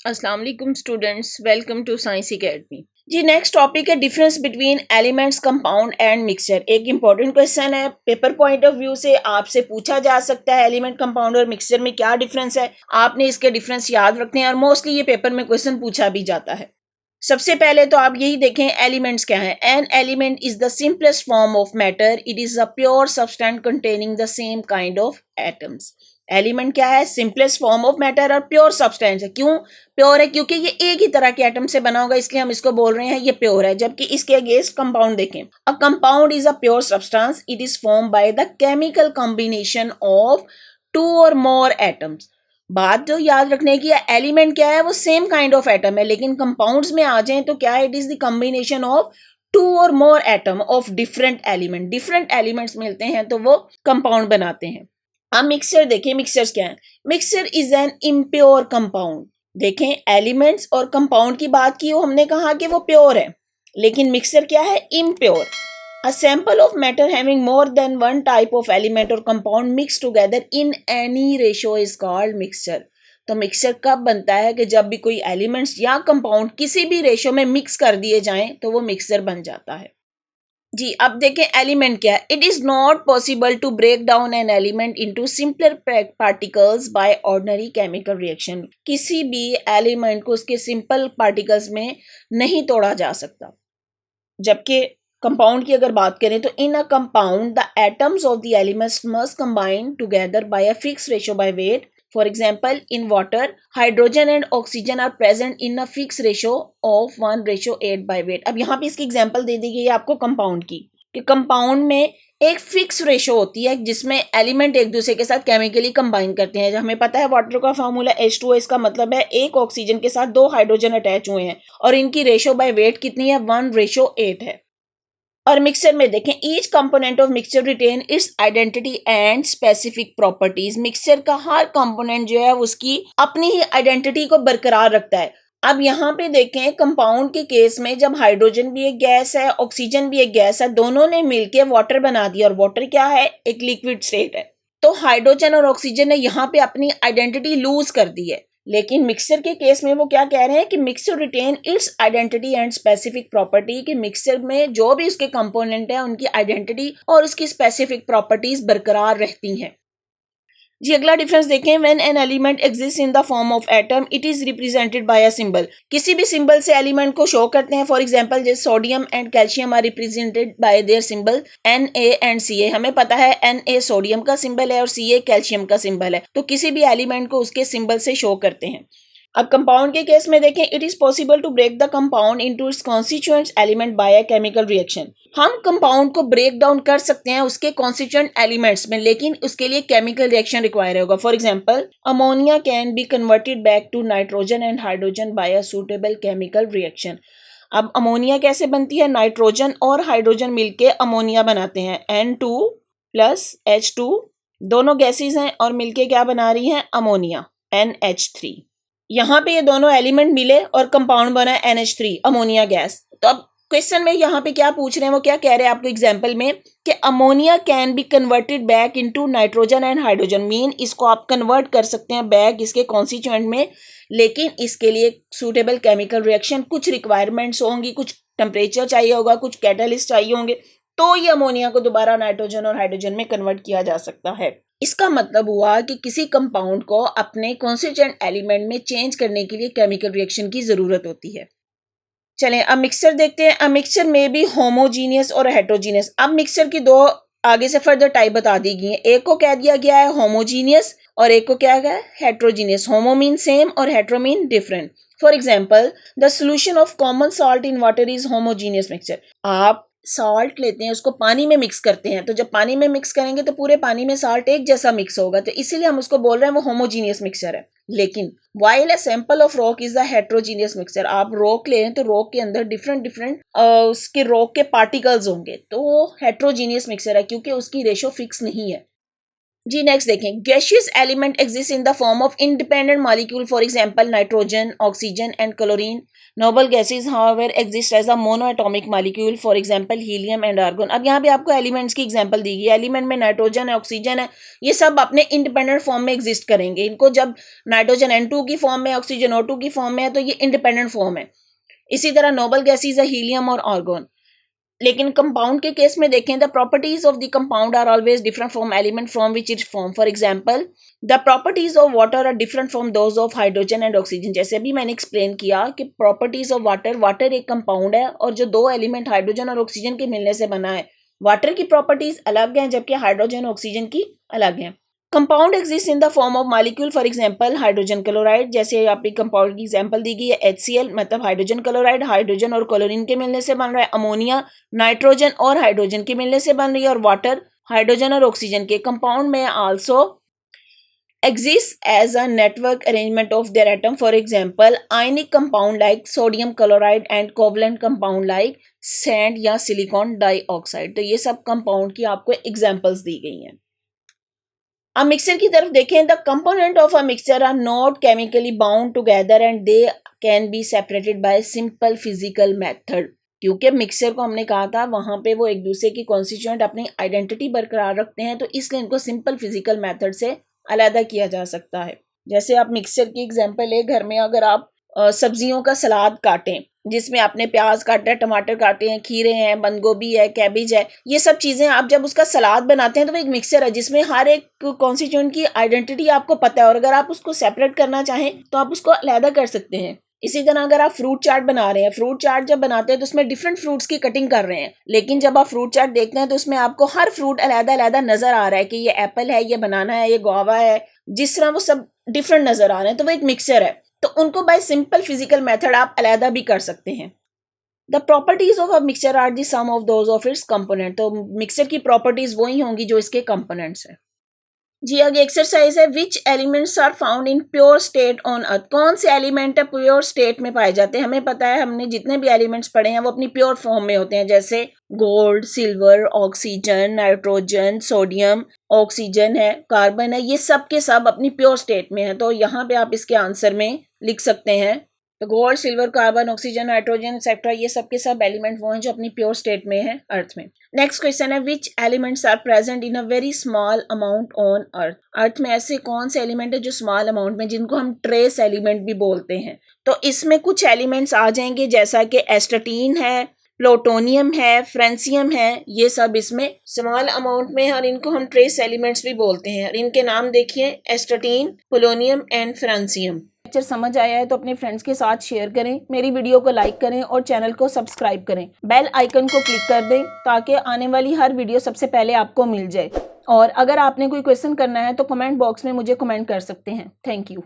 अस्सलाम वालेकुम students, welcome to science academy. जी, नेक्स्ट टॉपिक है difference between elements, compound and mixture. एक इंपॉर्टेंट क्वेश्चन है, पेपर पॉइंट ऑफ व्यू से आपसे पूछा जा सकता है एलिमेंट, कंपाउंड और मिक्सचर में क्या डिफरेंस है। आपने इसके डिफरेंस याद रखने हैं और मोस्टली ये पेपर में क्वेश्चन पूछा भी जाता है। सबसे पहले तो आप यही देखें एलिमेंट्स क्या है। An element is the simplest form of matter, it is a pure substance containing the same kind of atoms. Element क्या है? सिंपलेस्ट फॉर्म ऑफ मैटर और प्योर सब्सटेंस है। क्यों प्योर है? क्योंकि ये एक ही तरह के एटम से बना होगा, इसलिए हम इसको बोल रहे हैं ये प्योर है। जबकि इसके अगेंस्ट कंपाउंड देखें, a compound is a pure substance, it is form by the chemical combination of two और मोर एटम्स। बात जो याद रखने की है, एलिमेंट क्या है? वो सेम काइंड ऑफ एटम है, लेकिन कंपाउंड्स में आ जाएं तो क्या है? It is the combination of two और more atom of different element. Different elements मिलते हैं तो वो कंपाउंड बनाते हैं। अब मिक्सचर देखें, मिक्सचर क्या है? Mixture is an impure compound. देखें, एलिमेंट्स और कंपाउंड की बात की, हमने कहा कि वो प्योर है, लेकिन मिक्सचर क्या है? Impure. A sample of matter having more than one type of element or compound mixed together in any ratio is called mixture। तो मिक्सचर कब बनता है? कि जब भी कोई एलिमेंट्स या कंपाउंड किसी भी रेशो में मिक्स कर दिए जाएं तो वो मिक्सचर बन जाता है। जी, अब देखें एलिमेंट क्या है। It is not possible to break down an element into simpler particles by ordinary chemical reaction. किसी भी एलिमेंट को उसके सिंपल पार्टिकल्स में नहीं तोड़ा जा सकता। जबकि कंपाउंड की अगर बात करें तो in a compound the atoms of the elements must combine together by a fix ratio by weight. For example, in water hydrogen and oxygen are present in a fix ratio of 1:8 by weight. अब यहाँ पे इसकी example दे दी गई है आपको compound की, कि compound में एक फिक्स रेशो होती है जिसमें एलिमेंट एक दूसरे के साथ केमिकली कंबाइन करते हैं। हमें पता है वाटर का फार्मूला H2O, इसका मतलब है एक ऑक्सीजन के साथ दो हाइड्रोजन अटैच हुए हैं और इनकी रेशो बाय वेट कितनी है? 1:8 है। और मिक्सचर में देखें, each component of mixture retain its identity and specific properties. Mixture का हर कंपोनेंट जो है उसकी अपनी ही आइडेंटिटी को बरकरार रखता है। अब यहाँ पे देखें, कंपाउंड के केस में जब हाइड्रोजन भी एक गैस है, ऑक्सीजन भी एक गैस है, दोनों ने मिलकर वाटर बना दिया, और वाटर क्या है? एक लिक्विड स्टेट है। तो हाइड्रोजन और ऑक्सीजन ने यहाँ पे अपनी आइडेंटिटी लूज कर दी है। लेकिन मिक्सचर के केस में वो क्या कह रहे हैं कि mixture retain its identity and specific property, कि मिक्सचर में जो भी उसके कंपोनेंट है उनकी आइडेंटिटी और उसकी स्पेसिफिक प्रॉपर्टीज बरकरार रहती हैं। जी, अगला डिफरेंस देखें, when an element exist in the form of atom it is represented by a symbol. किसी भी सिंबल से एलिमेंट को शो करते हैं। फॉर एग्जांपल, जैसे sodium and calcium are represented by their symbol Na and Ca। हमें पता है Na सोडियम का सिंबल है और Ca कैल्शियम का सिंबल है, तो किसी भी एलिमेंट को उसके सिंबल से शो करते हैं। अब कंपाउंड के केस में देखें, it is possible to break the compound into its constituent element by a chemical reaction. हम कंपाउंड को ब्रेक डाउन कर सकते हैं उसके कॉन्स्टिट्यूएंट एलिमेंट्स में, लेकिन उसके लिए केमिकल रिएक्शन रिक्वायर होगा। For example, ammonia can be converted back to nitrogen and hydrogen by a suitable chemical reaction. अब अमोनिया कैसे बनती है? नाइट्रोजन और हाइड्रोजन मिलके अमोनिया बनाते हैं, N2 प्लस H2, दोनों गैसेज हैं और मिलके क्या बना रही हैं? Ammonia, NH3। यहाँ पे ये दोनों एलिमेंट मिले और कंपाउंड बना है NH3, अमोनिया गैस। तो अब क्वेश्चन में यहाँ पे क्या पूछ रहे हैं, वो क्या कह रहे हैं आपको एग्जाम्पल में, कि ammonia can be converted back into nitrogen and hydrogen. Mean इसको आप कन्वर्ट कर सकते हैं बैक इसके कॉन्स्टिट्यूएंट में, लेकिन इसके लिए सूटेबल केमिकल रिएक्शन, कुछ रिक्वायरमेंट्स होंगी, कुछ टेम्परेचर चाहिए होगा, कुछ कैटलिस्ट चाहिए होंगे, तो ये अमोनिया को दोबारा नाइट्रोजन और हाइड्रोजन में कन्वर्ट किया जा सकता है। इसका मतलब हुआ कि किसी कंपाउंड को अपने कॉन्स्टिट्यूएंट एलिमेंट में चेंज करने के लिए केमिकल रिएक्शन की जरूरत होती है। चलें अब मिक्सचर देखते हैं। अब मिक्सचर में भी होमोजीनियस और हेट्रोजीनियस। अब मिक्सचर की दो आगे से फर्दर टाइप बता दी गई है। एक को कह दिया गया है होमोजीनियस और एक को क्या गया है? हेट्रोजीनियस। होमो मीन सेम और hetero mean different. For example, the solution of common salt in water is homogeneous mixture. आप सॉल्ट लेते हैं, उसको पानी में मिक्स करते हैं, तो जब पानी में मिक्स करेंगे तो पूरे पानी में सॉल्ट एक जैसा मिक्स होगा, तो इसीलिए हम उसको बोल रहे हैं वो होमोजीनियस मिक्सचर है। लेकिन while a sample of rock is the heterogeneous mixture. आप रॉक ले हैं तो रॉक के अंदर डिफरेंट डिफरेंट उसके रॉक के पार्टिकल्स होंगे, तो वो हेट्रोजीनियस मिक्सचर है क्योंकि उसकी रेशो फिक्स नहीं है। जी नेक्स्ट देखें, gaseous element exist in the form of independent molecule, for example nitrogen, oxygen and chlorine. Noble gases however exist as a monoatomic molecule, for example helium and argon. अब यहाँ पे आपको elements की example दी गई. Element में nitrogen है, oxygen है, ये सब अपने इंडिपेंडेंट फॉर्म में एग्जिस्ट करेंगे. इनको जब नाइट्रोजन N2 की फॉर्म में, ऑक्सीजन O2 की फॉर्म में है, तो ये इंडिपेंडेंट फॉर्म है. इसी तरह नोबल गैसेस है हीलियम और आर्गन. लेकिन कंपाउंड के केस में देखें, the properties of the compound are always different from element from which it form. For example, the properties of water are different from those of hydrogen and oxygen. जैसे अभी मैंने explain किया कि properties of water, water एक compound है और जो दो एलिमेंट हाइड्रोजन और ऑक्सीजन के मिलने से बना है. वाटर की प्रॉपर्टीज अलग हैं जबकि हाइड्रोजन और ऑक्सीजन की अलग हैं. Compound exist in the form of molecule, for example hydrogen chloride. जैसे आपकी कंपाउंड की एग्जांपल दी गई है HCl, मतलब हाइड्रोजन क्लोराइड हाइड्रोजन और क्लोरीन के मिलने से बन रहा है. अमोनिया नाइट्रोजन और हाइड्रोजन के मिलने से बन रही है. और वाटर हाइड्रोजन और ऑक्सीजन के. कंपाउंड में also exist as a network arrangement of their atom. For example, ionic compound like sodium chloride and covalent compound like sand या silicon dioxide. तो ये सब कंपाउंड की आपको एग्जांपल्स दी गई हैं. अब मिक्सचर की तरफ देखें, the component of a mixture are not chemically bound together and they can be separated by simple physical method. क्योंकि मिक्सचर को हमने कहा था वहां पे वो एक दूसरे की कॉन्स्टिट्यूएंट अपनी आइडेंटिटी बरकरार रखते हैं, तो इसलिए इनको सिंपल फिजिकल मेथड से अलग किया जा सकता है. जैसे आप मिक्सचर की एग्जांपल है, घर में अगर आप सब्जियों का सलाद काटें जिसमें आपने प्याज काटा है, टमाटर काटे हैं, खीरे हैं, बंद गोभी है, कैबेज है, ये सब चीज़ें आप जब उसका सलाद बनाते हैं तो वो एक मिक्सचर है जिसमें हर एक कॉन्स्टिट्यूएंट की आइडेंटिटी आपको पता है. और अगर आप उसको सेपरेट करना चाहें तो आप उसको अलग कर सकते हैं. इसी तरह अगर आप फ्रूट चाट बना रहे हैं, फ्रूट चाट जब बनाते हैं तो उसमें डिफरेंट फ्रूट्स की कटिंग कर रहे हैं, लेकिन जब आप फ्रूट चाट देखते हैं तो उसमें आपको हर फ्रूट अलग नजर आ रहा है कि ये एप्पल है, ये बनाना है, ये गुआवा है. जिस तरह वो सब डिफरेंट नजर आ रहे हैं तो वो एक मिक्सचर है. तो उनको बाय सिंपल फिजिकल मेथड आप अलग भी कर सकते हैं. The properties of a mixture are the sum of those of its component. तो मिक्सचर की प्रॉपर्टीज वही होंगी जो इसके कंपोनेंट्स हैं. जी आगे एक्सरसाइज है, which elements are found in pure state on earth. कौन से एलिमेंट है प्योर स्टेट में पाए जाते हैं. हमें पता है, हमने जितने भी एलिमेंट्स पढ़े हैं वो अपनी प्योर फॉर्म में होते हैं. जैसे gold, silver, oxygen, nitrogen, sodium, oxygen है, कार्बन है, ये सब के सब अपनी प्योर स्टेट में है. तो यहाँ पे आप इसके आंसर में लिख सकते हैं. तो gold, silver, carbon, oxygen, nitrogen etcetera, ये सब के सब एलिमेंट वो हैं जो अपनी प्योर स्टेट में है अर्थ में. नेक्स्ट क्वेश्चन है, which elements are present in a very small amount on earth. Earth में ऐसे कौन से एलिमेंट है जो स्मॉल अमाउंट में, जिनको हम ट्रेस एलिमेंट भी बोलते हैं. तो इसमें कुछ एलिमेंट्स आ जाएंगे जैसा कि एस्टेटीन है, प्लूटोनियम है, फ्रेंसियम है, ये सब इसमें स्मॉल अमाउंट में है और इनको हम ट्रेस एलिमेंट्स भी बोलते हैं. और इनके नाम देखिए, एस्टेटीन, पोलोनियम एंड फ्रेंसियम. लेक्चर समझ आया है तो अपने फ्रेंड्स के साथ शेयर करें, मेरी वीडियो को लाइक करें और चैनल को सब्सक्राइब करें. बेल आइकन को क्लिक कर दें ताकि आने वाली हर वीडियो सबसे पहले आपको मिल जाए. और अगर आपने कोई क्वेश्चन करना है तो कमेंट बॉक्स में मुझे कमेंट कर सकते हैं. Thank you.